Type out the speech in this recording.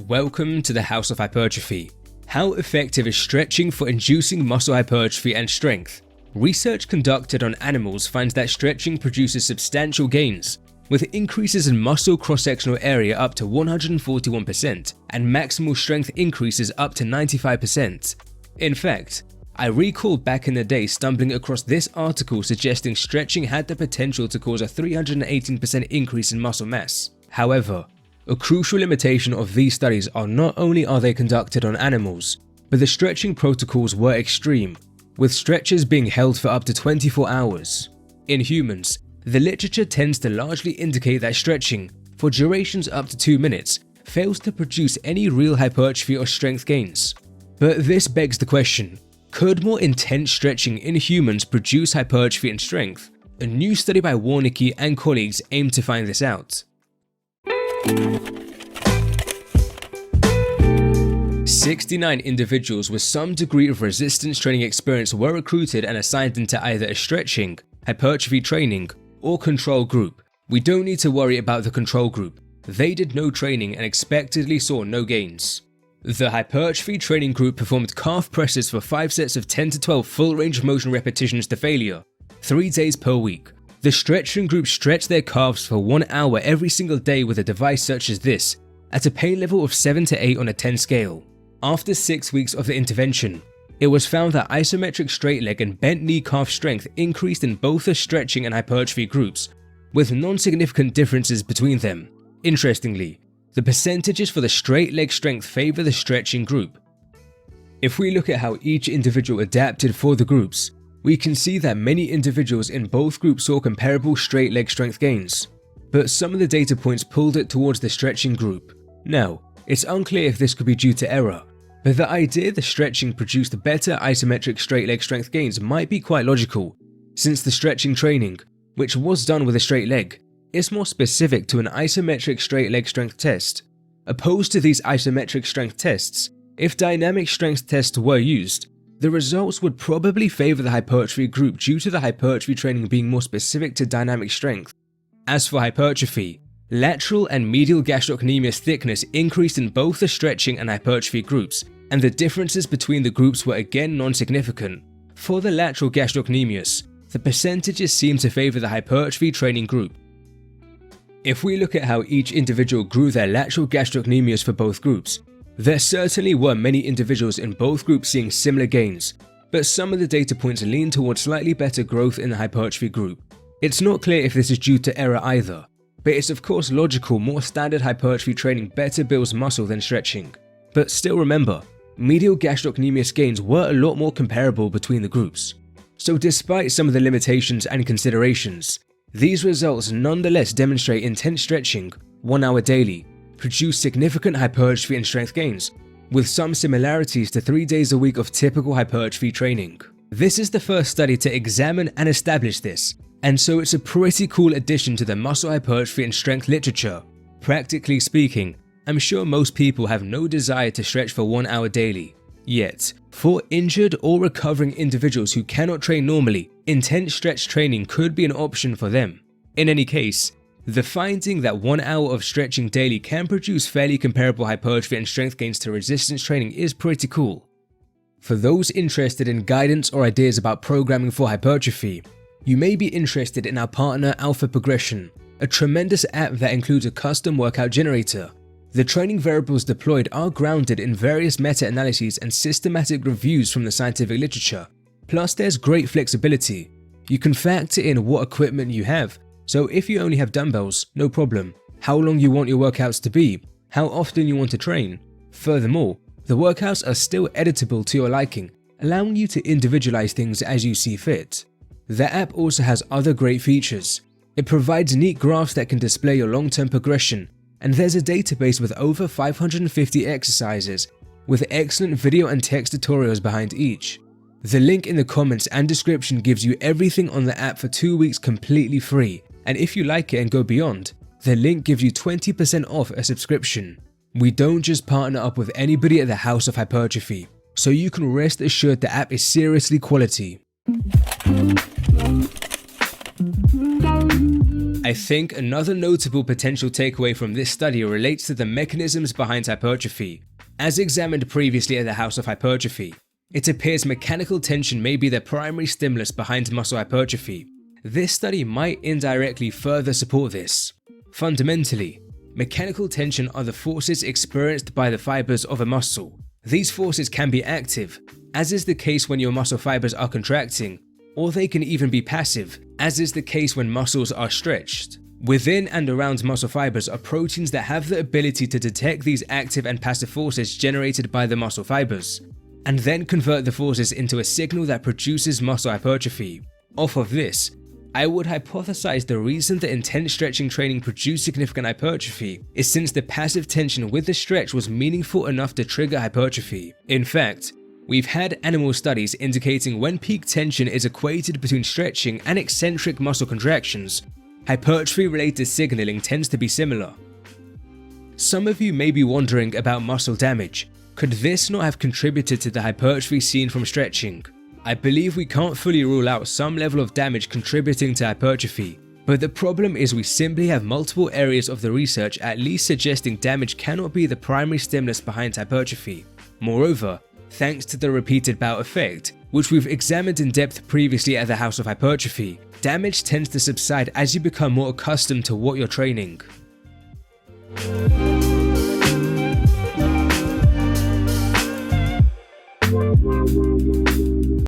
Welcome to the House of Hypertrophy. How effective is stretching for inducing muscle hypertrophy and strength? Research conducted on animals finds that stretching produces substantial gains, with increases in muscle cross-sectional area up to 141% and maximal strength increases up to 95%. In fact, I recall back in the day stumbling across this article suggesting stretching had the potential to cause a 318% increase in muscle mass. However, a crucial limitation of these studies are not only are they conducted on animals, but the stretching protocols were extreme, with stretches being held for up to 24 hours. In humans, the literature tends to largely indicate that stretching, for durations up to 2 minutes, fails to produce any real hypertrophy or strength gains. But this begs the question, could more intense stretching in humans produce hypertrophy and strength? A new study by Warnicki and colleagues aimed to find this out. 69 individuals with some degree of resistance training experience were recruited and assigned into either a stretching, hypertrophy training, or control group. We don't need to worry about the control group. They did no training and expectedly saw no gains. The hypertrophy training group performed calf presses for 5 sets of 10 to 12 full range of motion repetitions to failure, 3 days per week. The stretching group stretched their calves for 1 hour every single day with a device such as this, at a pain level of 7 to 8 on a 10 scale. After 6 weeks of the intervention, it was found that isometric straight leg and bent knee calf strength increased in both the stretching and hypertrophy groups, with non-significant differences between them. Interestingly, the percentages for the straight leg strength favor the stretching group. If we look at how each individual adapted for the groups, we can see that many individuals in both groups saw comparable straight leg strength gains, but some of the data points pulled it towards the stretching group. Now, it's unclear if this could be due to error, but the idea the stretching produced better isometric straight leg strength gains might be quite logical, since the stretching training, which was done with a straight leg, is more specific to an isometric straight leg strength test. Opposed to these isometric strength tests, if dynamic strength tests were used, the results would probably favor the hypertrophy group due to the hypertrophy training being more specific to dynamic strength. As for hypertrophy, lateral and medial gastrocnemius thickness increased in both the stretching and hypertrophy groups, and the differences between the groups were again non-significant. For the lateral gastrocnemius, the percentages seem to favor the hypertrophy training group. If we look at how each individual grew their lateral gastrocnemius for both groups, there certainly were many individuals in both groups seeing similar gains, but some of the data points lean towards slightly better growth in the hypertrophy group. It's not clear if this is due to error either, but it's of course logical more standard hypertrophy training better builds muscle than stretching. But still remember, medial gastrocnemius gains were a lot more comparable between the groups. So despite some of the limitations and considerations, these results nonetheless demonstrate intense stretching, 1 hour daily, produce significant hypertrophy and strength gains, with some similarities to 3 days a week of typical hypertrophy training. This is the first study to examine and establish this, and so it's a pretty cool addition to the muscle hypertrophy and strength literature. Practically speaking, I'm sure most people have no desire to stretch for 1 hour daily. Yet, for injured or recovering individuals who cannot train normally, intense stretch training could be an option for them. In any case, the finding that 1 hour of stretching daily can produce fairly comparable hypertrophy and strength gains to resistance training is pretty cool. For those interested in guidance or ideas about programming for hypertrophy, you may be interested in our partner Alpha Progression, a tremendous app that includes a custom workout generator. The training variables deployed are grounded in various meta-analyses and systematic reviews from the scientific literature. Plus, there's great flexibility. You can factor in what equipment you have, so if you only have dumbbells, no problem. How long you want your workouts to be, how often you want to train. Furthermore, the workouts are still editable to your liking, allowing you to individualize things as you see fit. The app also has other great features. It provides neat graphs that can display your long-term progression, and there's a database with over 550 exercises, with excellent video and text tutorials behind each. The link in the comments and description gives you everything on the app for 2 weeks completely free, and if you like it and go beyond, the link gives you 20% off a subscription. We don't just partner up with anybody at the House of Hypertrophy, so you can rest assured the app is seriously quality. I think another notable potential takeaway from this study relates to the mechanisms behind hypertrophy. As examined previously at the House of Hypertrophy, it appears mechanical tension may be the primary stimulus behind muscle hypertrophy. This study might indirectly further support this. Fundamentally, mechanical tension are the forces experienced by the fibers of a muscle. These forces can be active, as is the case when your muscle fibers are contracting, or they can even be passive, as is the case when muscles are stretched. Within and around muscle fibers are proteins that have the ability to detect these active and passive forces generated by the muscle fibers, and then convert the forces into a signal that produces muscle hypertrophy. Off of this, I would hypothesize the reason that intense stretching training produced significant hypertrophy is since the passive tension with the stretch was meaningful enough to trigger hypertrophy. In fact, we've had animal studies indicating when peak tension is equated between stretching and eccentric muscle contractions, hypertrophy-related signaling tends to be similar. Some of you may be wondering about muscle damage. Could this not have contributed to the hypertrophy seen from stretching? I believe we can't fully rule out some level of damage contributing to hypertrophy, but the problem is we simply have multiple areas of the research at least suggesting damage cannot be the primary stimulus behind hypertrophy. Moreover, thanks to the repeated bout effect, which we've examined in depth previously at the House of Hypertrophy, damage tends to subside as you become more accustomed to what you're training.